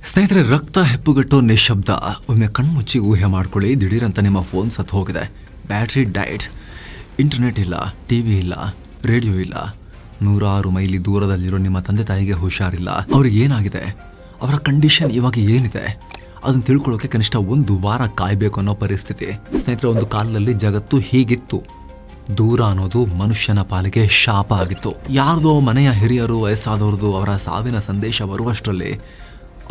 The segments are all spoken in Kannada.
ಸ್ನೇಹಿತರೆ, ರಕ್ತ ಹೆಪ್ಪುಗಟ್ಟೋ ನಿಶಬ್ದ. ಒಮ್ಮೆ ಕಣ್ಮುಚ್ಚಿ ಊಹೆ ಮಾಡ್ಕೊಳ್ಳಿ, ದಿಢೀರಂತ ನಿಮ್ಮ ಫೋನ್ ಸತ್ತು ಹೋಗಿದೆ, ಬ್ಯಾಟ್ರಿ ಡೈಡ್, ಇಂಟರ್ನೆಟ್ ಇಲ್ಲ, ಟಿವಿ ಇಲ್ಲ, ರೇಡಿಯೋ ಇಲ್ಲ, 106 ಮೈಲಿ ದೂರದಲ್ಲಿರೋ ನಿಮ್ಮ ತಂದೆ ತಾಯಿಗೆ ಹುಷಾರಿಲ್ಲ. ಅವ್ರಿಗೆ ಏನಾಗಿದೆ, ಅವರ ಕಂಡೀಷನ್ ಇವಾಗ ಏನಿದೆ, ಅದನ್ನು ತಿಳ್ಕೊಳ್ಳೋಕೆ ಕನಿಷ್ಠ 1 ವಾರ ಕಾಯಬೇಕು ಅನ್ನೋ ಪರಿಸ್ಥಿತಿ. ಸ್ನೇಹಿತರೆ, ಒಂದು ಕಾಲದಲ್ಲಿ ಜಗತ್ತು ಹೀಗಿತ್ತು. ದೂರ ಅನ್ನೋದು ಮನುಷ್ಯನ ಪಾಲಿಗೆ ಶಾಪ ಆಗಿತ್ತು. ಯಾರ್ದೋ ಮನೆಯ ಹಿರಿಯರು, ವಯಸ್ಸಾದವ್ರದ್ದು ಅವರ ಸಾವಿನ ಸಂದೇಶ ಬರುವಷ್ಟರಲ್ಲಿ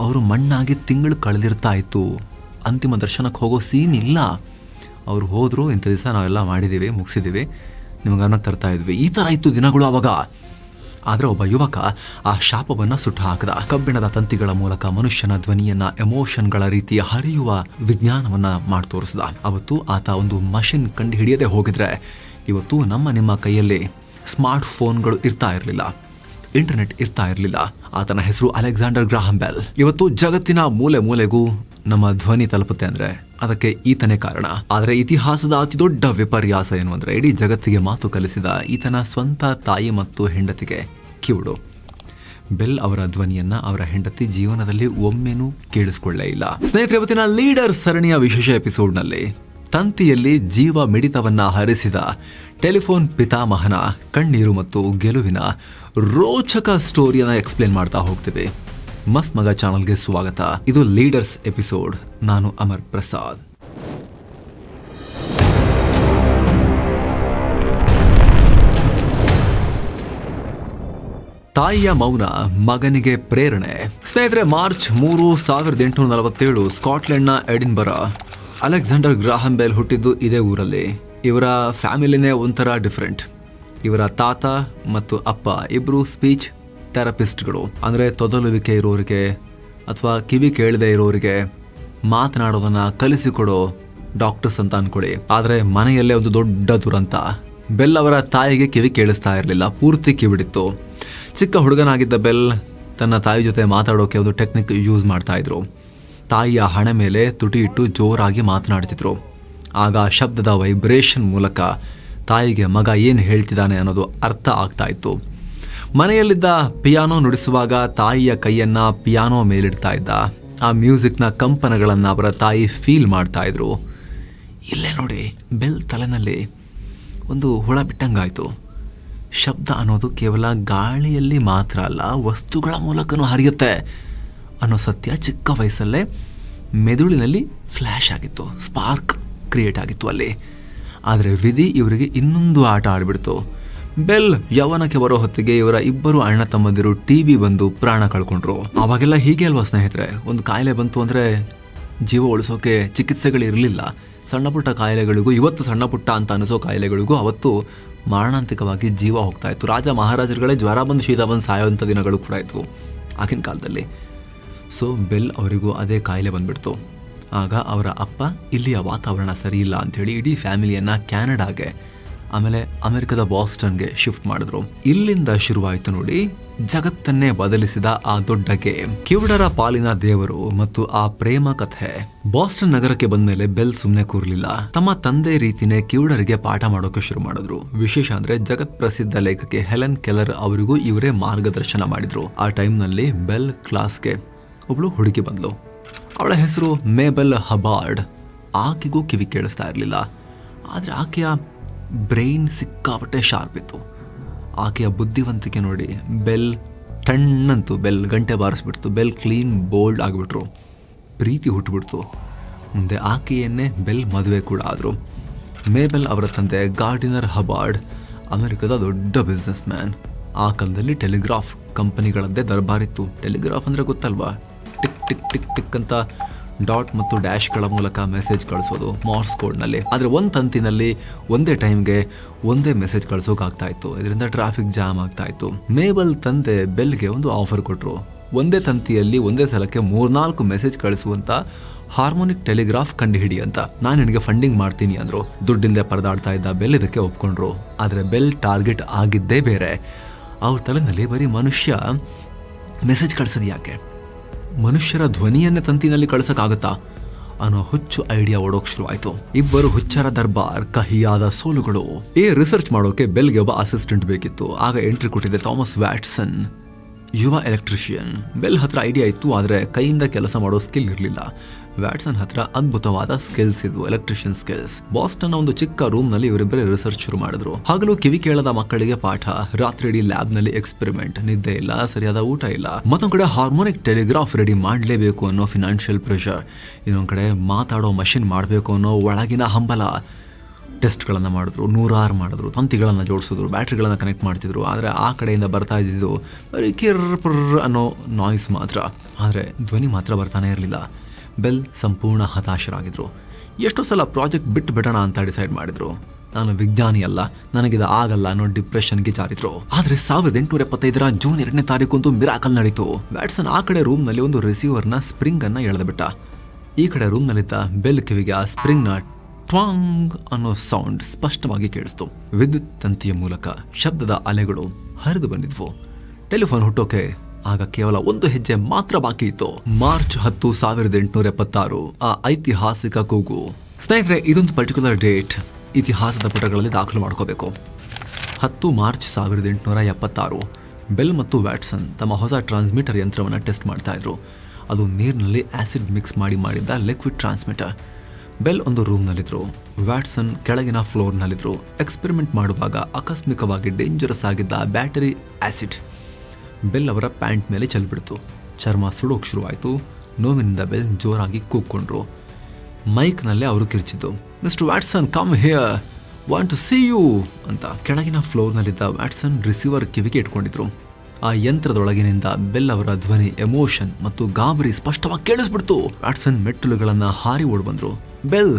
ಅವರು ಮಣ್ಣಾಗಿ ತಿಂಗಳು ಕಳೆದಿರ್ತಾ ಇತ್ತು. ಅಂತಿಮ ದರ್ಶನಕ್ಕೆ ಹೋಗೋ ಸೀನ್ ಇಲ್ಲ. ಅವರು ಹೋದ್ರು, ಇಂಥ ದಿವಸ ನಾವೆಲ್ಲ ಮಾಡಿದ್ದೀವಿ, ಮುಗಿಸಿದ್ದೀವಿ, ನಿಮಗೆ ಗಮನಕ್ಕೆ ತರ್ತಾ ಇದ್ವಿ, ಈ ಥರ ಇತ್ತು ದಿನಗಳು ಅವಾಗ. ಆದರೆ ಒಬ್ಬ ಯುವಕ ಆ ಶಾಪವನ್ನು ಸುಟ್ಟು ಹಾಕದ. ಕಬ್ಬಿಣದ ತಂತಿಗಳ ಮೂಲಕ ಮನುಷ್ಯನ ಧ್ವನಿಯನ್ನ, ಎಮೋಷನ್ಗಳ ರೀತಿಯ ಹರಿಯುವ ವಿಜ್ಞಾನವನ್ನ ಮಾಡಿ ತೋರಿಸಿದ. ಅವತ್ತು ಆತ ಒಂದು ಮಷಿನ್ ಕಂಡು ಹಿಡಿಯದೆ ಹೋಗಿದ್ರೆ ಇವತ್ತು ನಿಮ್ಮ ಕೈಯಲ್ಲಿ ಸ್ಮಾರ್ಟ್ ಫೋನ್ಗಳು ಇರ್ತಾ ಇರಲಿಲ್ಲ, ಇಂಟರ್ನೆಟ್ ಇರ್ತಾ ಇರಲಿಲ್ಲ. ಆತನ ಹೆಸರು ಅಲೆಕ್ಸಾಂಡರ್ ಗ್ರಾಹಂ ಬೆಲ್. ಇವತ್ತು ಜಗತ್ತಿನ ಮೂಲೆ ಮೂಲೆಗೂ ನಮ್ಮ ಧ್ವನಿ ತಲುಪುತ್ತೆ ಅಂದ್ರೆ ಅದಕ್ಕೆ ಈತನೇ ಕಾರಣ. ಆದರೆ ಇತಿಹಾಸದ ಅತಿ ದೊಡ್ಡ ವಿಪರ್ಯಾಸ ಏನು ಅಂದ್ರೆ, ಇಡೀ ಜಗತ್ತಿಗೆ ಮಾತು ಕಲಿಸಿದ ಈತನ ಸ್ವಂತ ತಾಯಿ ಮತ್ತು ಹೆಂಡತಿಗೆ ಕಿವುಡು. ಬೆಲ್ ಅವರ ಧ್ವನಿಯನ್ನ ಅವರ ಹೆಂಡತಿ ಜೀವನದಲ್ಲಿ ಒಮ್ಮೆನೂ ಕೇಳಿಸ್ಕೊಳ್ಳೇ ಇಲ್ಲ. ಸ್ನೇಹಿತರೆ, ಇವತ್ತಿನ ಲೀಡರ್ ಸರಣಿಯ ವಿಶೇಷ ಎಪಿಸೋಡ್ನಲ್ಲಿ ತಂತಿಯಲ್ಲಿ ಜೀವ ಮಿಡಿತವನ್ನ ಹರಿಸಿದ ಟೆಲಿಫೋನ್ ಪಿತಾಮಹನ ಕಣ್ಣೀರು ಮತ್ತು ಗೆಲುವಿನ ರೋಚಕ ಸ್ಟೋರಿಯನ್ನ ಎಕ್ಸ್ಪ್ಲೇನ್ ಮಾಡ್ತಾ ಹೋಗ್ತೀವಿ. ಮಸ್ತ್ ಮಗ ಚಾನಲ್ಗೆ ಸ್ವಾಗತ. ಇದು ಲೀಡರ್ಸ್ ಎಪಿಸೋಡ್. ನಾನು ಅಮರ್ ಪ್ರಸಾದ್. ತಾಯಿಯ ಮೌನ ಮಗನಿಗೆ ಪ್ರೇರಣೆ. ಸ್ನೇಹಿತರೆ, ಮಾರ್ಚ್ 3, 1847 ಸ್ಕಾಟ್ಲೆಂಡ್ನ ಎಡಿನ್ಬರ. ಅಲೆಕ್ಸಾಂಡರ್ ಗ್ರಾಹಂ ಬೆಲ್ ಹುಟ್ಟಿದ್ದು ಇದೇ ಊರಲ್ಲಿ. ಇವರ ಫ್ಯಾಮಿಲಿನೇ ಒಂಥರ ಡಿಫ್ರೆಂಟ್. ಇವರ ತಾತ ಮತ್ತು ಅಪ್ಪ ಇಬ್ರು ಸ್ಪೀಚ್ ಥೆರಪಿಸ್ಟ್ಗಳು. ಅಂದರೆ ತೊದಲುವಿಕೆ ಇರೋರಿಗೆ ಅಥವಾ ಕಿವಿ ಕೇಳದೆ ಇರೋರಿಗೆ ಮಾತನಾಡೋದನ್ನ ಕಲಿಸಿಕೊಡೋ ಡಾಕ್ಟರ್ಸ್ ಅಂತ ಅನ್ಕೊಳ್ಳಿ. ಆದರೆ ಮನೆಯಲ್ಲೇ ಒಂದು ದೊಡ್ಡ ದುರಂತ. ಬೆಲ್ ಅವರ ತಾಯಿಗೆ ಕಿವಿ ಕೇಳಿಸ್ತಾ ಇರಲಿಲ್ಲ, ಪೂರ್ತಿ ಕಿವಿಡಿತ್ತು. ಚಿಕ್ಕ ಹುಡುಗನಾಗಿದ್ದ ಬೆಲ್ ತನ್ನ ತಾಯಿ ಜೊತೆ ಮಾತಾಡೋಕೆ ಒಂದು ಟೆಕ್ನಿಕ್ ಯೂಸ್ ಮಾಡ್ತಾ ಇದ್ರು. ತಾಯಿಯ ಹಣೆ ಮೇಲೆ ತುಟಿ ಇಟ್ಟು ಜೋರಾಗಿ ಮಾತನಾಡ್ತಿದ್ರು. ಆಗ ಶಬ್ದದ ವೈಬ್ರೇಷನ್ ಮೂಲಕ ತಾಯಿಗೆ ಮಗ ಏನು ಹೇಳ್ತಿದ್ದಾನೆ ಅನ್ನೋದು ಅರ್ಥ ಆಗ್ತಾ ಇತ್ತು. ಮನೆಯಲ್ಲಿದ್ದ ಪಿಯಾನೋ ನುಡಿಸುವಾಗ ತಾಯಿಯ ಕೈಯನ್ನ ಪಿಯಾನೋ ಮೇಲಿಡ್ತಾ ಇದ್ದ. ಆ ಮ್ಯೂಸಿಕ್ನ ಕಂಪನಗಳನ್ನು ಅವರ ತಾಯಿ ಫೀಲ್ ಮಾಡ್ತಾ ಇದ್ರು. ಇಲ್ಲೇ ನೋಡಿ, ಬೆಲ್ ತಲೆನಲ್ಲಿ ಒಂದು ಹುಳ ಬಿಟ್ಟಂಗಾಯ್ತು. ಶಬ್ದ ಅನ್ನೋದು ಕೇವಲ ಗಾಳಿಯಲ್ಲಿ ಮಾತ್ರ ಅಲ್ಲ, ವಸ್ತುಗಳ ಮೂಲಕನೂ ಹರಿಯುತ್ತೆ ಅನ್ನೋ ಸತ್ಯ ಚಿಕ್ಕ ವಯಸ್ಸಲ್ಲೇ ಮೆದುಳಿನಲ್ಲಿ ಫ್ಲ್ಯಾಶ್ ಆಗಿತ್ತು, ಸ್ಪಾರ್ಕ್ ಕ್ರಿಯೇಟ್ ಆಗಿತ್ತು ಅಲ್ಲಿ. ಆದರೆ ವಿಧಿ ಇವರಿಗೆ ಇನ್ನೊಂದು ಆಟ ಆಡಿಬಿಡ್ತು. ಬೆಲ್ ಯೌವನಕ್ಕೆ ಬರೋ ಹೊತ್ತಿಗೆ ಇವರ ಇಬ್ಬರು ಅಣ್ಣ ತಮ್ಮಂದಿರು ಟಿಬಿ ಬಂದು ಪ್ರಾಣ ಕಳ್ಕೊಂಡ್ರು. ಅವಾಗೆಲ್ಲ ಹೀಗೆ ಅಲ್ವಾ ಸ್ನೇಹಿತರೆ, ಒಂದು ಕಾಯಿಲೆ ಬಂತು ಅಂದರೆ ಜೀವ ಉಳಿಸೋಕೆ ಚಿಕಿತ್ಸೆಗಳಿರಲಿಲ್ಲ. ಸಣ್ಣ ಪುಟ್ಟ ಕಾಯಿಲೆಗಳಿಗೂ, ಇವತ್ತು ಸಣ್ಣ ಪುಟ್ಟ ಅಂತ ಅನಿಸೋ ಕಾಯಿಲೆಗಳಿಗೂ ಅವತ್ತು ಮಾರಣಾಂತಿಕವಾಗಿ ಜೀವ ಹೋಗ್ತಾ ಇತ್ತು. ರಾಜ ಮಹಾರಾಜರುಗಳೇ ಜ್ವರ ಬಂದು ಶೀತ ಬಂದು ಸಾಯೋಂಥ ದಿನಗಳು ಕೂಡ ಇತ್ತು ಆಗಿನ ಕಾಲದಲ್ಲಿ. ಸೊ ಬೆಲ್ ಅವರಿಗೂ ಅದೇ ಕಾಯಿಲೆ ಬಂದ್ಬಿಡ್ತು. ಆಗ ಅವರ ಅಪ್ಪ ಇಲ್ಲಿಯ ವಾತಾವರಣ ಸರಿ ಇಲ್ಲ ಅಂಥೇಳಿ ಇಡೀ ಫ್ಯಾಮಿಲಿಯನ್ನು ಕ್ಯಾನಡಾಗೆ, ಆಮೇಲೆ ಅಮೆರಿಕದ ಬಾಸ್ಟನ್ಗೆ ಶಿಫ್ಟ್ ಮಾಡಿದ್ರು. ಇಲ್ಲಿಂದ ಶುರುವಾಯಿತು ನೋಡಿ ಜಗತ್ತನ್ನೇ ಬದಲಿಸಿದ ಆ ದೊಡ್ಡ ಗೇಮ್, ಕಿವುಡರ ಪಾಲಿನ ದೇವರು ಮತ್ತು ಆ ಪ್ರೇಮ ಕಥೆ. ಬಾಸ್ಟನ್ ನಗರಕ್ಕೆ ಬಂದ್ಮೇಲೆ ಬೆಲ್ ಸುಮ್ಮನೆ ಕೂರ್ಲಿಲ್ಲ. ತಮ್ಮ ತಂದೆ ರೀತಿನೇ ಕಿವುಡರಿಗೆ ಪಾಠ ಮಾಡೋಕೆ ಶುರು ಮಾಡಿದ್ರು. ವಿಶೇಷ ಅಂದ್ರೆ ಜಗತ್ ಪ್ರಸಿದ್ಧ ಲೇಖಕಿ ಹೆಲೆನ್ ಕೆಲ್ಲರ್ ಅವರಿಗೂ ಇವರೇ ಮಾರ್ಗದರ್ಶನ ಮಾಡಿದ್ರು. ಆ ಟೈಮ್ನಲ್ಲಿ ಬೆಲ್ ಕ್ಲಾಸ್ಗೆ ಒಬ್ಳು ಹುಡುಗಿ ಬಂದ್ಲು. ಅವಳ ಹೆಸರು ಮೇಬೆಲ್ ಹಬಾರ್ಡ್. ಆಕೆಗೂ ಕಿವಿ ಕೇಳಿಸ್ತಾ ಇರಲಿಲ್ಲ. ಆದರೆ ಆಕೆಯ ಬ್ರೈನ್ ಸಿಕ್ಕಾಪಟ್ಟೆ ಶಾರ್ಪ್ ಇತ್ತು. ಆಕೆಯ ಬುದ್ಧಿವಂತಿಕೆ ನೋಡಿ ಬೆಲ್ ಟಣ್ಣಂತು. ಬೆಲ್ ಗಂಟೆ ಬಾರಿಸ್ಬಿಡ್ತು. ಬೆಲ್ ಕ್ಲೀನ್ ಬೋಲ್ಡ್ ಆಗಿಬಿಟ್ರು. ಪ್ರೀತಿ ಹುಟ್ಟುಬಿಡ್ತು. ಮುಂದೆ ಆಕೆಯನ್ನೇ ಬೆಲ್ ಮದುವೆ ಕೂಡ ಆದರು. ಮೇಬೆಲ್ ಅವರ ತಂದೆ ಗಾರ್ಡಿನರ್ ಹಬಾರ್ಡ್ ಅಮೆರಿಕದ ದೊಡ್ಡ ಬಿಸ್ನೆಸ್ ಮ್ಯಾನ್. ಆ ಕಾಲದಲ್ಲಿ ಟೆಲಿಗ್ರಾಫ್ ಕಂಪನಿಗಳದ್ದೇ ದರ್ಬಾರಿತ್ತು. ಟೆಲಿಗ್ರಾಫ್ ಅಂದರೆ ಗೊತ್ತಲ್ವಾ, ಟಿಕ್ ಟಿಕ್ ಟಿಕ್ ಟಿಕ್ ಅಂತ ಡಾಟ್ ಮತ್ತು ಡ್ಯಾಶ್ಗಳ ಮೂಲಕ ಮೆಸೇಜ್ ಕಳಿಸೋದು ಮಾರ್ಸ್ ಕೋಡ್ನಲ್ಲಿ. ಆದರೆ ಒಂದು ತಂತಿನಲ್ಲಿ ಒಂದೇ ಟೈಮ್ಗೆ ಒಂದೇ ಮೆಸೇಜ್ ಕಳಿಸೋಕಾಗ್ತಾ ಇತ್ತು. ಇದರಿಂದ ಟ್ರಾಫಿಕ್ ಜಾಮ್ ಆಗ್ತಾ ಇತ್ತು. ಮೇಬಲ್ ತಂದೆ ಬೆಲ್ಗೆ ಒಂದು ಆಫರ್ ಕೊಟ್ಟರು. ಒಂದೇ ತಂತಿಯಲ್ಲಿ ಒಂದೇ ಸಲಕ್ಕೆ 3-4 ಮೆಸೇಜ್ ಕಳಿಸುವಂತ ಹಾರ್ಮೋನಿಕ್ ಟೆಲಿಗ್ರಾಫ್ ಕಂಡುಹಿಡಿ ಅಂತ. ನಾನು ನಿನಗೆ ಫಂಡಿಂಗ್ ಮಾಡ್ತೀನಿ ಅಂದ್ರು. ದುಡ್ಡಿಂದ ಪರದಾಡ್ತಾ ಇದ್ದ ಬೆಲ್ ಇದಕ್ಕೆ ಒಪ್ಕೊಂಡ್ರು. ಆದರೆ ಬೆಲ್ ಟಾರ್ಗೆಟ್ ಆಗಿದ್ದೇ ಬೇರೆ. ಅವ್ರ ತಲೆನಲ್ಲಿ ಬರೀ ಮನುಷ್ಯ ಮೆಸೇಜ್ ಕಳಿಸೋದು ಯಾಕೆ, ಮನುಷ್ಯರ ಧ್ವನಿಯನ್ನೇ ತಂತಿನಲ್ಲಿ ಕಳಿಸೋಕ್ಕಾಗತ್ತಾ ಅನ್ನೋ ಹುಚ್ಚು ಐಡಿಯಾ ಓಡೋಕ್ ಶುರುವಾಯಿತು. ಇಬ್ಬರು ಹುಚ್ಚರ ದರ್ಬಾರ್, ಕಹಿಯಾದ ಸೋಲುಗಳು. ರಿಸರ್ಚ್ ಮಾಡೋಕೆ ಬೆಲ್ಗೆ ಒಬ್ಬ ಅಸಿಸ್ಟೆಂಟ್ ಬೇಕಿತ್ತು. ಆಗ ಎಂಟ್ರಿ ಕೊಟ್ಟಿದೆ ಥಾಮಸ್ ವ್ಯಾಟ್ಸನ್. ಯುವ ಎಲೆಕ್ಟ್ರಿಷಿಯನ್. ಬೆಲ್ ಹತ್ರ ಐಡಿಯಾ ಇತ್ತು, ಆದರೆ ಕೈಯಿಂದ ಕೆಲಸ ಮಾಡೋ ಸ್ಕಿಲ್ ಇರಲಿಲ್ಲ. ವ್ಯಾಟ್ಸನ್ ಹತ್ರ ಅದ್ಭುತವಾದ ಸ್ಕಿಲ್ಸ್ ಇದ್ವು, ಎಲೆಕ್ಟ್ರಿಷಿಯನ್ ಸ್ಕಿಲ್ಸ್. ಬಾಸ್ಟನ್ ಒಂದು ಚಿಕ್ಕ ರೂಮ್ ನಲ್ಲಿ ಇವರಿಬ್ಬರೇ ರಿಸರ್ಚ್ ಶುರು ಮಾಡಿದ್ರು. ಹಗಲು ಕಿವಿ ಕೇಳದ ಮಕ್ಕಳಿಗೆ ಪಾಠ, ರಾತ್ರಿ ಇಡೀ ಲ್ಯಾಬ್ ನಲ್ಲಿ ಎಕ್ಸ್ಪೆರಿಮೆಂಟ್, ನಿದ್ದೆ ಇಲ್ಲ, ಸರಿಯಾದ ಊಟ ಇಲ್ಲ. ಮತ್ತೊಂದ್ ಕಡೆ ಹಾರ್ಮೋನಿಕ್ ಟೆಲಿಗ್ರಾಫ್ ರೆಡಿ ಮಾಡಲೇಬೇಕು ಅನ್ನೋ ಫಿನಾನ್ಷಿಯಲ್ ಪ್ರೆಷರ್, ಇನ್ನೊಂದ್ ಕಡೆ ಮಾತಾಡೋ ಮಷಿನ್ ಮಾಡಬೇಕು ಅನ್ನೋ ಒಳಗಿನ ಹಂಬಲ. ಟೆಸ್ಟ್ಗಳನ್ನು ಮಾಡಿದ್ರು, 100 ಮಾಡಿದ್ರು, ತಂತಿಗಳನ್ನು ಜೋಡಿಸಿದ್ರು, ಬ್ಯಾಟ್ರಿಗಳನ್ನು ಕನೆಕ್ಟ್ ಮಾಡ್ತಿದ್ರು. ಆದರೆ ಆ ಕಡೆಯಿಂದ ಬರ್ತಾ ಇದ್ದಿದ್ದು ಬರೀ ಕಿರ್ರ್ ಅನ್ನೋ ನಾಯ್ಸ್ ಮಾತ್ರ, ಆದರೆ ಧ್ವನಿ ಮಾತ್ರ ಬರ್ತಾನೆ ಇರಲಿಲ್ಲ. ಬೆಲ್ ಸಂಪೂರ್ಣ ಹತಾಶರಾಗಿದ್ರು. ಎಷ್ಟೋ ಸಲ ಪ್ರಾಜೆಕ್ಟ್ ಬಿಟ್ಟು ಬಿಡೋಣ ಅಂತ ಡಿಸೈಡ್ ಮಾಡಿದ್ರು. ನಾನು ವಿಜ್ಞಾನಿ ಅಲ್ಲ, ನನಗಿದು ಆಗಲ್ಲ ಅನ್ನೋ ಡಿಪ್ರೆಷನ್ಗೆ ಜಾರಿದ್ರು. ಆದರೆ 1875 ಜೂನ್ 2ನೇ ತಾರೀಕು ಮಿರಾಕಲ್ ನಡೀತು. ವ್ಯಾಟ್ಸನ್ ಆ ಕಡೆ ರೂಮ್ನಲ್ಲಿ ಒಂದು ರಿಸೀವರ್ನ ಸ್ಪ್ರಿಂಗ್ ಅನ್ನ ಎಳೆದುಬಿಟ್ಟ. ಈ ಕಡೆ ರೂಮ್ನಲ್ಲಿದ್ದ ಬೆಲ್ ಕಿವಿಗೆ ಆ ಸ್ಪ್ರಿಂಗ್ನ ಟ್ವಾಂಗ್ ಅನ್ನೋ ಸೌಂಡ್ ಸ್ಪಷ್ಟವಾಗಿ ಕೇಳಿಸ್ತು. ವಿದ್ಯುತ್ ತಂತಿಯ ಮೂಲಕ ಶಬ್ದದ ಅಲೆಗಳು ಹರಿದು ಬಂದಿದ್ವು. ಟೆಲಿಫೋನ್ ಹುಟ್ಟೋಕೆ ಆಗ ಕೇವಲ ಒಂದು ಹೆಜ್ಜೆ ಮಾತ್ರ ಬಾಕಿ ಇತ್ತು. ಮಾರ್ಚ್ 10, 1876, ಆ ಐತಿಹಾಸಿಕ ಕೂಗು. ಸ್ನೇಹಿತರೆ, ಇದೊಂದು ಪರ್ಟಿಕ್ಯುಲರ್ ಡೇಟ್ ಇತಿಹಾಸದ ಪುಟಗಳಲ್ಲಿ ದಾಖಲು ಮಾಡ್ಕೋಬೇಕು. 10 ಮಾರ್ಚ್ 1876, ಬೆಲ್ ಮತ್ತು ವ್ಯಾಟ್ಸನ್ ತಮ್ಮ ಹೊಸ ಟ್ರಾನ್ಸ್ಮಿಟರ್ ಯಂತ್ರವನ್ನು ಟೆಸ್ಟ್ ಮಾಡ್ತಾ ಇದ್ರು. ಅದು ನೀರಿನಲ್ಲಿ ಆಸಿಡ್ ಮಿಕ್ಸ್ ಮಾಡಿದ್ದ ಲಿಕ್ವಿಡ್ ಟ್ರಾನ್ಸ್ಮಿಟರ್. ಬೆಲ್ ಒಂದು ರೂಮ್ನಲ್ಲಿದ್ರು, ವ್ಯಾಟ್ಸನ್ ಕೆಳಗಿನ ಫ್ಲೋರ್ನಲ್ಲಿದ್ರು. ಎಕ್ಸ್ಪೆರಿಮೆಂಟ್ ಮಾಡುವಾಗ ಆಕಸ್ಮಿಕವಾಗಿ ಡೇಂಜರಸ್ ಆಗಿದ್ದ ಬ್ಯಾಟರಿ ಆಸಿಡ್ ಬೆಲ್ ಅವರ ಪ್ಯಾಂಟ್ ಮೇಲೆ ಚೆಲ್ಬಿಡ್ತು. ಚರ್ಮ ಸುಡೋಕ್ ಶುರುವಾಯಿತು. ನೋವಿನಿಂದ ಬೆಲ್ ಜೋರಾಗಿ ಕೂಗ್ಕೊಂಡ್ರು. ಮೈಕ್ನಲ್ಲೇ ಅವರು ಕಿರ್ಚಿದ್ದು, mister Watson, come here, want to see you ಅಂತ. ಕೆಳಗಿನ ಫ್ಲೋರ್ನಲ್ಲಿದ್ದ ವ್ಯಾಟ್ಸನ್ ರಿಸೀವರ್ ಕಿವಿಗೆ ಇಟ್ಕೊಂಡಿದ್ರು. ಆ ಯಂತ್ರದೊಳಗಿನಿಂದ ಬೆಲ್ ಅವರ ಧ್ವನಿ, ಎಮೋಷನ್ ಮತ್ತು ಗಾಬರಿ ಸ್ಪಷ್ಟವಾಗಿ ಕೇಳಿಸ್ಬಿಡ್ತು. ವ್ಯಾಟ್ಸನ್ ಮೆಟ್ಟಲುಗಳನ್ನ ಹಾರಿ ಓಡ್ ಬಂದ್ರು. ಬೆಲ್,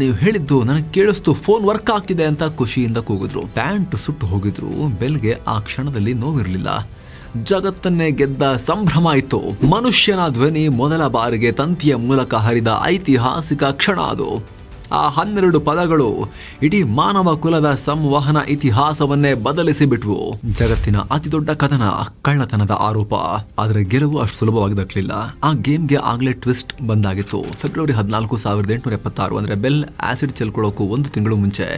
ನೀವು ಹೇಳಿದ್ದು ನನಗೆ ಕೇಳಿಸ್ತು, ಫೋನ್ ವರ್ಕ್ ಆಗ್ತಿದೆ ಅಂತ ಖುಷಿಯಿಂದ ಕೂಗಿದ್ರು. ಪ್ಯಾಂಟ್ ಸುಟ್ಟು ಹೋಗಿದ್ರು. ಬೆಲ್ಗೆ ಆ ಕ್ಷಣದಲ್ಲಿ ನೋವಿರಲಿಲ್ಲ, ಜಗತ್ತನ್ನೇ ಗೆದ್ದ ಸಂಭ್ರಮ ಇತ್ತು. ಮನುಷ್ಯನ ಧ್ವನಿ ಮೊದಲ ಬಾರಿಗೆ ತಂತಿಯ ಮೂಲಕ ಹರಿದ ಐತಿಹಾಸಿಕ ಕ್ಷಣ ಅದು. ಆ 12 ಪದಗಳು ಇಡೀ ಮಾನವ ಕುಲದ ಸಂವಹನ ಇತಿಹಾಸವನ್ನೇ ಬದಲಿಸಿ ಬಿಟ್ವು. ಜಗತ್ತಿನ ಅತಿದೊಡ್ಡ ಕದನ, ಕಳ್ಳತನದ ಆರೋಪ. ಆದರೆ ಗೆಲುವು ಅಷ್ಟು ಸುಲಭವಾಗಿ ದಕ್ಕಲಿಲ್ಲ. ಆ ಗೇಮ್ಗೆ ಆಗ್ಲೇ ಟ್ವಿಸ್ಟ್ ಬಂದಾಗಿತ್ತು. ಫೆಬ್ರವರಿ 14, 1876, ಅಂದ್ರೆ ಬೆಲ್ ಆಸಿಡ್ ಚೆಲ್ಕೊಳ್ಳೋಕು 1 ತಿಂಗಳು ಮುಂಚೆ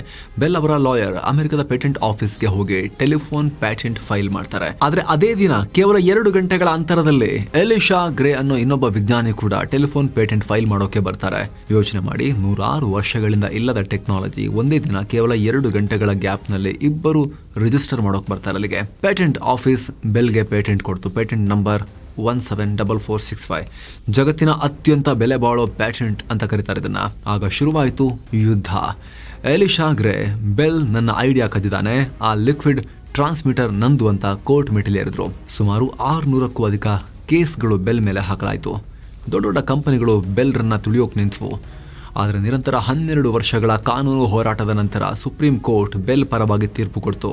ಬೆಲ್ ಅವರ ಲಾಯರ್ ಅಮೆರಿಕದ ಪೇಟೆಂಟ್ ಆಫೀಸ್ಗೆ ಹೋಗಿ ಟೆಲಿಫೋನ್ ಪ್ಯಾಟೆಂಟ್ ಫೈಲ್ ಮಾಡ್ತಾರೆ. ಆದ್ರೆ ಅದೇ ದಿನ ಕೇವಲ 2 ಗಂಟೆಗಳ ಅಂತರದಲ್ಲಿ ಎಲಿಶಾ ಗ್ರೇ ಅನ್ನೋ ಇನ್ನೊಬ್ಬ ವಿಜ್ಞಾನಿ ಕೂಡ ಟೆಲಿಫೋನ್ ಪೇಟೆಂಟ್ ಫೈಲ್ ಮಾಡೋಕೆ ಬರ್ತಾರೆ. ಯೋಚನೆ ಮಾಡಿ, 106 ವರ್ಷಗಳಿಂದ ಇಲ್ಲದ ಟೆಕ್ನಾಲಜಿ ಒಂದೇ ದಿನ ಕೇವಲ 2 ಗಂಟೆಗಳ ಗ್ಯಾಪ್ ನಲ್ಲಿ ಇಬ್ಬರು ರಿಜಿಸ್ಟರ್ ಮಾಡೋಕೆ ಬರ್ತಾರೆ ಅಲ್ಲಿಗೆ. ಪೇಟೆಂಟ್ ಆಫೀಸ್ ಬೆಲ್ಗೆ ಪೇಟೆಂಟ್ ಕೊಡ್ತು. ಪೇಟೆಂಟ್ ನಂಬರ್ 174465, ಜಗತ್ತಿನ ಅತ್ಯಂತ ಬೆಲೆ ಬಾಳೋ ಪ್ಯಾಟೆಂಟ್ ಅಂತ ಕರೀತಾರೆ ಇದನ್ನ. ಆಗ ಶುರುವಾಯಿತು ಯುದ್ಧ. ಎಲಿಶಾ ಗ್ರೇ, ಬೆಲ್ ನನ್ನ ಐಡಿಯಾ ಕದ್ದಿದ್ದಾನೆ, ಆ ಲಿಕ್ವಿಡ್ ಟ್ರಾನ್ಸ್ಮಿಟರ್ ನಂದು ಅಂತ ಕೋರ್ಟ್ ಮೆಟ್ಟಿಲೇರಿದ್ರು. ಸುಮಾರು 600ಕ್ಕೂ ಅಧಿಕ ಕೇಸ್ಗಳು ಬೆಲ್ ಮೇಲೆ ಹಾಕಲಾಯಿತು. ದೊಡ್ಡ ದೊಡ್ಡ ಕಂಪನಿಗಳು ಬೆಲ್ರನ್ನ ತುಳಿಯೋಕೆ ನಿಂತವು. ಆದರೆ ನಿರಂತರ 12 ವರ್ಷಗಳ ಕಾನೂನು ಹೋರಾಟದ ನಂತರ ಸುಪ್ರೀಂ ಕೋರ್ಟ್ ಬೆಲ್ ಪರವಾಗಿ ತೀರ್ಪು ಕೊಡ್ತು.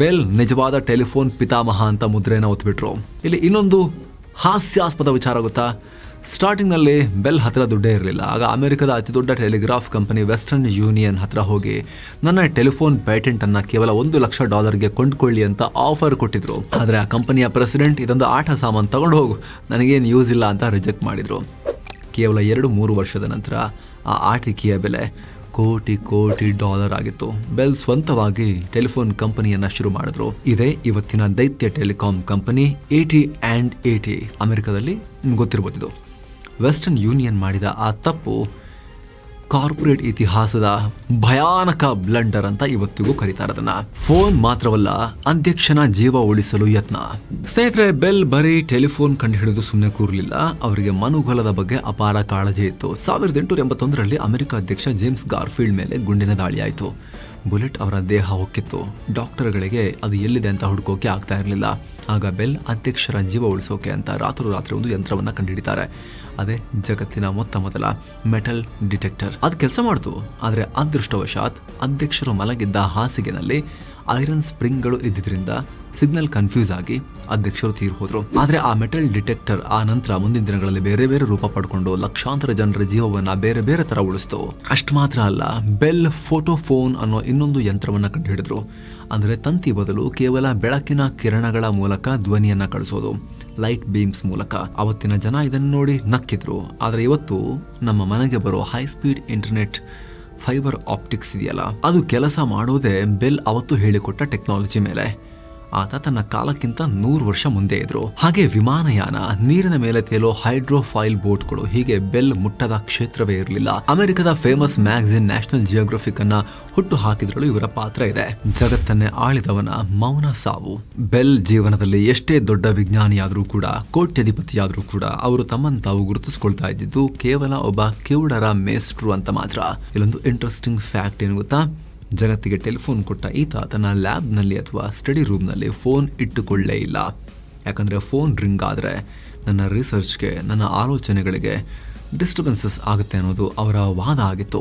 ಬೆಲ್ ನಿಜವಾದ ಟೆಲಿಫೋನ್ ಪಿತಾಮಹ ಅಂತ ಮುದ್ರೆನ ಒತ್ಬಿಟ್ರು. ಇಲ್ಲಿ ಇನ್ನೊಂದು ಹಾಸ್ಯಾಸ್ಪದ ವಿಚಾರ ಗೊತ್ತಾ? ಸ್ಟಾರ್ಟಿಂಗ್ನಲ್ಲಿ ಬೆಲ್ ಹತ್ರ ದುಡ್ಡೇ ಇರಲಿಲ್ಲ. ಆಗ ಅಮೆರಿಕದ ಅತಿ ದೊಡ್ಡ ಟೆಲಿಗ್ರಾಫ್ ಕಂಪನಿ ವೆಸ್ಟರ್ನ್ ಯೂನಿಯನ್ ಹತ್ರ ಹೋಗಿ ನನ್ನ ಟೆಲಿಫೋನ್ ಪೇಟೆಂಟ್ ಅನ್ನ ಕೇವಲ $1,00,000 ಕೊಂಡ್ಕೊಳ್ಳಿ ಅಂತ ಆಫರ್ ಕೊಟ್ಟಿದ್ರು. ಆದರೆ ಆ ಕಂಪನಿಯ ಪ್ರೆಸಿಡೆಂಟ್, ಇದೊಂದು ಆಟ ಸಾಮಾನು, ತಗೊಂಡು ಹೋಗು, ನನಗೇನು ಯೂಸ್ ಇಲ್ಲ ಅಂತ ರಿಜೆಕ್ಟ್ ಮಾಡಿದ್ರು. ಕೇವಲ 2-3 ವರ್ಷದ ನಂತರ ಆ ಆಟಿಕೆಯ ಬೆಲೆ ಕೋಟಿ ಡಾಲರ್ ಆಗಿತ್ತು. ಬೆಲ್ ಸ್ವಂತವಾಗಿ ಟೆಲಿಫೋನ್ ಕಂಪನಿಯನ್ನ ಶುರು ಮಾಡಿದ್ರು. ಇದೇ ಇವತ್ತಿನ ದೈತ್ಯ ಟೆಲಿಕಾಂ ಕಂಪನಿ AT&T. ಅಮೆರಿಕದಲ್ಲಿ ನಿಮ್ಗೆ ಗೊತ್ತಿರ್ಬೋದು. ಇದು ವೆಸ್ಟರ್ನ್ ಯೂನಿಯನ್ ಮಾಡಿದ ಆ ತಪ್ಪು ಕಾರ್ಪೊರೇಟ್ ಇತಿಹಾಸದ ಭಯಾನಕ ಬ್ಲಂಡರ್ ಅಂತ ಇವತ್ತಿಗೂ ಕರೀತಾರೆ ಅದನ್ನ. ಫೋನ್ ಮಾತ್ರವಲ್ಲ, ಅಧ್ಯಕ್ಷನ ಜೀವ ಉಳಿಸಲು ಯತ್ನ. ಸ್ನೇಹಿತರೆ, ಬೆಲ್ ಬರೀ ಟೆಲಿಫೋನ್ ಕಂಡುಹಿಡಿದು ಸುಮ್ಮನೆ ಕೂರಲಿಲ್ಲ. ಅವರಿಗೆ ಮನುಕುಲದ ಬಗ್ಗೆ ಅಪಾರ ಕಾಳಜಿ ಇತ್ತು. 1881ರಲ್ಲಿ ಅಮೆರಿಕ ಅಧ್ಯಕ್ಷ ಜೇಮ್ಸ್ ಗಾರ್ಫೀಲ್ಡ್ ಮೇಲೆ ಗುಂಡಿನ ದಾಳಿ ಆಯಿತು. ಬುಲೆಟ್ ಅವರ ದೇಹ ಹೊಕ್ಕಿತ್ತು. ಡಾಕ್ಟರ್ಗಳಿಗೆ ಅದು ಎಲ್ಲಿದೆ ಅಂತ ಹುಡುಕೋಕೆ ಆಗ್ತಾ ಇರಲಿಲ್ಲ. ಆಗ ಬೆಲ್ ಅಧ್ಯಕ್ಷರ ಜೀವ ಉಳಿಸೋಕೆ ಅಂತ ರಾತ್ರಿ ಒಂದು ಯಂತ್ರವನ್ನ ಕಂಡುಹಿಡಿತಾರೆ. ಅದೇ ಜಗತ್ತಿನ ಮೊದಲ ಮೆಟಲ್ ಡಿಟೆಕ್ಟರ್. ಅದು ಕೆಲಸ ಮಾಡ್ತು. ಆದರೆ ಅದೃಷ್ಟವಶಾತ್ ಅಧ್ಯಕ್ಷರು ಮಲಗಿದ್ದ ಹಾಸಿಗೆನಲ್ಲಿ ಐರನ್ ಸ್ಪ್ರಿಂಗ್ಗಳು ಇದ್ದಿದ್ರಿಂದ ಸಿಗ್ನಲ್ ಕನ್ಫ್ಯೂಸ್ ಆಗಿ ಅಧ್ಯಕ್ಷರು ತೀರ್ ಹೋದ್ರು. ಆದ್ರೆ ಆ ಮೆಟಲ್ ಡಿಟೆಕ್ಟರ್ ಆ ನಂತರ ಮುಂದಿನ ದಿನಗಳಲ್ಲಿ ಬೇರೆ ಬೇರೆ ರೂಪ ಪಡ್ಕೊಂಡು ಲಕ್ಷಾಂತರ ಜನರ ಜೀವವನ್ನ ಬೇರೆ ಬೇರೆ ತರ ಉಳಿಸ್ತು. ಅಷ್ಟು ಮಾತ್ರ ಅಲ್ಲ, ಬೆಲ್ ಫೋಟೋಫೋನ್ ಅನ್ನೋ ಇನ್ನೊಂದು ಯಂತ್ರವನ್ನ ಕಂಡುಹಿಡಿದ್ರು. ಅಂದ್ರೆ ತಂತಿ ಬದಲು ಕೇವಲ ಬೆಳಕಿನ ಕಿರಣಗಳ ಮೂಲಕ ಧ್ವನಿಯನ್ನ ಕಳಿಸೋದು, ಲೈಟ್ ಬೀಮ್ಸ್ ಮೂಲಕ. ಅವತ್ತಿನ ಜನ ಇದನ್ನು ನೋಡಿ ನಕ್ಕಿದ್ರು. ಆದ್ರೆ ಇವತ್ತು ನಮ್ಮ ಮನೆಗೆ ಬರೋ high speed internet, fibre optics ಇದೆಯಲ್ಲ, ಅದು ಕೆಲಸ ಮಾಡೋದೇ ಬೆಲ್ ಅವತ್ತು ಹೇಳಿಕೊಟ್ಟ ಟೆಕ್ನಾಲಜಿ ಮೇಲೆ. ಆತ ತನ್ನ ಕಾಲಕ್ಕಿಂತ 100 ವರ್ಷ ಮುಂದೆ ಇದ್ರು. ಹಾಗೆ ವಿಮಾನಯಾನ, ನೀರಿನ ಮೇಲೆ ತೇಲೋ ಹೈಡ್ರೋಫೈಲ್ ಬೋಟ್ಗಳು, ಹೀಗೆ ಬೆಲ್ ಮುಟ್ಟದ ಕ್ಷೇತ್ರವೇ ಇರಲಿಲ್ಲ. ಅಮೆರಿಕದ ಫೇಮಸ್ ಮ್ಯಾಗಝಿನ್ ನ್ಯಾಷನಲ್ ಜಿಯೋಗ್ರಫಿಕ್ ಅನ್ನ ಹುಟ್ಟು ಹಾಕಿದ್ರಲ್ಲೂ ಇವರ ಪಾತ್ರ ಇದೆ. ಜಗತ್ತನ್ನೇ ಆಳಿದವನ ಮೌನ ಸಾವು. ಬೆಲ್ ಜೀವನದಲ್ಲಿ ಎಷ್ಟೇ ದೊಡ್ಡ ವಿಜ್ಞಾನಿಯಾದ್ರೂ ಕೂಡ, ಕೋಟ್ಯಧಿಪತಿಯಾದ್ರೂ ಕೂಡ ಅವರು ತಮ್ಮನ್ನು ತಾವು ಗುರುತಿಸಿಕೊಳ್ತಾ ಇದ್ದಿದ್ದು ಕೇವಲ ಒಬ್ಬ ಕಿವುಡರ ಮೇಸ್ಟ್ರು ಅಂತ ಮಾತ್ರ. ಇಲ್ಲೊಂದು ಇಂಟ್ರೆಸ್ಟಿಂಗ್ ಫ್ಯಾಕ್ಟ್ ಏನು ಗೊತ್ತಾ? ಜಗತ್ತಿಗೆ ಟೆಲಿಫೋನ್ ಕೊಟ್ಟ ಈತ ತನ್ನ ಲ್ಯಾಬ್ನಲ್ಲಿ ಅಥವಾ ಸ್ಟಡಿ ರೂಮ್ನಲ್ಲಿ ಫೋನ್ ಇಟ್ಟುಕೊಳ್ಳೇ ಇಲ್ಲ. ಯಾಕಂದರೆ ಫೋನ್ ರಿಂಗ್ ಆದರೆ ನನ್ನ ರಿಸರ್ಚ್ಗೆ, ನನ್ನ ಆಲೋಚನೆಗಳಿಗೆ ಡಿಸ್ಟರ್ಬೆನ್ಸಸ್ ಆಗುತ್ತೆ ಅನ್ನೋದು ಅವರ ವಾದ ಆಗಿತ್ತು.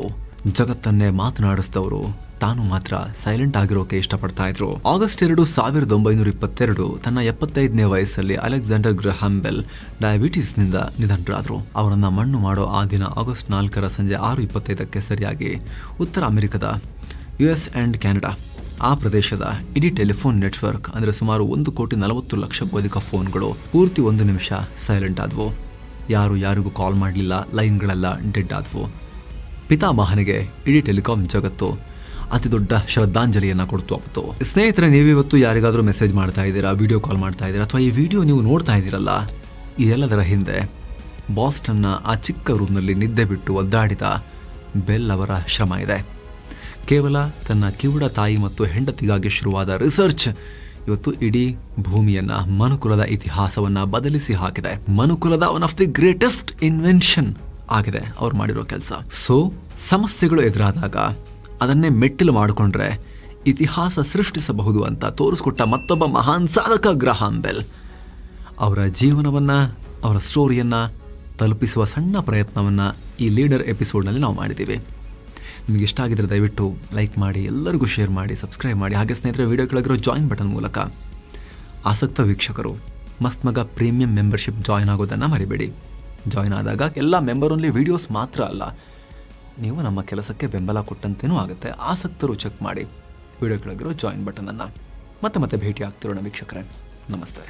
ಜಗತ್ತನ್ನೇ ಮಾತನಾಡಿಸಿದವರು ತಾನು ಮಾತ್ರ ಸೈಲೆಂಟ್ ಆಗಿರೋಕೆ ಇಷ್ಟಪಡ್ತಾ ಇದ್ರು. ಆಗಸ್ಟ್ 2, 1922 ತನ್ನ 75ನೇ ವಯಸ್ಸಲ್ಲಿ ಅಲೆಕ್ಸಾಂಡರ್ ಗ್ರಹಾಂ ಬೆಲ್ ಡಯಾಬಿಟಿಸ್ನಿಂದ ನಿಧನರಾದರು. ಅವರನ್ನ ಮಣ್ಣು ಮಾಡೋ ಆ ದಿನ ಆಗಸ್ಟ್ 4 ಸಂಜೆ 6:25 ಸರಿಯಾಗಿ ಉತ್ತರ ಅಮೆರಿಕದ US ಆ್ಯಂಡ್ ಕೆನಡಾ ಆ ಪ್ರದೇಶದ ಇಡೀ ಟೆಲಿಫೋನ್ ನೆಟ್ವರ್ಕ್ ಅಂದರೆ ಸುಮಾರು 1,40,00,000ಕ್ಕೂ ಅಧಿಕ ಫೋನ್ಗಳು ಪೂರ್ತಿ 1 ನಿಮಿಷ ಸೈಲೆಂಟ್ ಆದವು. ಯಾರಿಗೂ ಕಾಲ್ ಮಾಡಲಿಲ್ಲ, ಲೈನ್ಗಳೆಲ್ಲ ಡೆಡ್ ಆದವು. ಪಿತಾಮಹನಿಗೆ ಇಡೀ ಟೆಲಿಕಾಂ ಜಗತ್ತು ಅತಿ ದೊಡ್ಡ ಶ್ರದ್ಧಾಂಜಲಿಯನ್ನು ಕೊಡ್ತು ಅವತ್ತು. ಸ್ನೇಹಿತರೆ, ನೀವಿವತ್ತು ಯಾರಿಗಾದರೂ ಮೆಸೇಜ್ ಮಾಡ್ತಾ ಇದ್ದೀರಾ, ವಿಡಿಯೋ ಕಾಲ್ ಮಾಡ್ತಾ ಇದ್ದೀರಾ, ಅಥವಾ ಈ ವಿಡಿಯೋ ನೀವು ನೋಡ್ತಾ ಇದ್ದೀರಲ್ಲ, ಇದೆಲ್ಲದರ ಹಿಂದೆ ಬಾಸ್ಟನ್ನ ಆ ಚಿಕ್ಕ ರೂಮ್ನಲ್ಲಿ ನಿದ್ದೆ ಬಿಟ್ಟು ಒದ್ದಾಡಿದ ಬೆಲ್ ಅವರ ಶ್ರಮ ಇದೆ. ಕೇವಲ ತನ್ನ ಕಿವುಡ ತಾಯಿ ಮತ್ತು ಹೆಂಡತಿಗಾಗಿ ಶುರುವಾದ ರಿಸರ್ಚ್ ಇವತ್ತು ಇಡೀ ಭೂಮಿಯನ್ನ, ಮನುಕುಲದ ಇತಿಹಾಸವನ್ನ ಬದಲಿಸಿ ಹಾಕಿದೆ. ಮನುಕುಲದ one of the greatest invention ಆಗಿದೆ ಅವ್ರು ಮಾಡಿರೋ ಕೆಲಸ. ಸೊ ಸಮಸ್ಯೆಗಳು ಎದುರಾದಾಗ ಅದನ್ನೇ ಮೆಟ್ಟಿಲು ಮಾಡಿಕೊಂಡ್ರೆ ಇತಿಹಾಸ ಸೃಷ್ಟಿಸಬಹುದು ಅಂತ ತೋರಿಸ್ಕೊಟ್ಟ ಮತ್ತೊಬ್ಬ ಮಹಾನ್ ಸಾಧಕ ಗ್ರಹಾಂ ಬೆಲ್. ಅವರ ಜೀವನವನ್ನ, ಅವರ ಸ್ಟೋರಿಯನ್ನ ತಲುಪಿಸುವ ಸಣ್ಣ ಪ್ರಯತ್ನವನ್ನ ಈ ಲೀಡರ್ ಎಪಿಸೋಡ್ನಲ್ಲಿ ನಾವು ಮಾಡಿದ್ದೀವಿ. ನಿಮಗೆ ಇಷ್ಟ ಆಗಿದ್ರೆ ದಯವಿಟ್ಟು ಲೈಕ್ ಮಾಡಿ, ಎಲ್ಲರಿಗೂ ಶೇರ್ ಮಾಡಿ, ಸಬ್ಸ್ಕ್ರೈಬ್ ಮಾಡಿ. ಹಾಗೆ ಸ್ನೇಹಿತರೆ, ವಿಡಿಯೋ ಕೆಳಗಿರೋ ಜಾಯಿನ್ ಬಟನ್ ಮೂಲಕ ಆಸಕ್ತ ವೀಕ್ಷಕರು ಮಸ್ತ್ ಮಗ ಪ್ರೀಮಿಯಂ ಮೆಂಬರ್ಶಿಪ್ ಜಾಯಿನ್ ಆಗೋದನ್ನು ಮರಿಬೇಡಿ. ಜಾಯಿನ್ ಆದಾಗ ಎಲ್ಲ ಮೆಂಬರ್ ಓನ್ಲಿ ವಿಡಿಯೋಸ್ ಮಾತ್ರ ಅಲ್ಲ, ನೀವು ನಮ್ಮ ಕೆಲಸಕ್ಕೆ ಬೆಂಬಲ ಕೊಟ್ಟಂತೇನೂ ಆಗುತ್ತೆ. ಆಸಕ್ತರು ಚೆಕ್ ಮಾಡಿ ವಿಡಿಯೋ ಕೆಳಗಿರೋ ಜಾಯಿನ್ ಬಟನನ್ನು. ಮತ್ತೆ ಭೇಟಿ ಆಗ್ತಿರೋಣ ವೀಕ್ಷಕರೇ. ನಮಸ್ತೆ.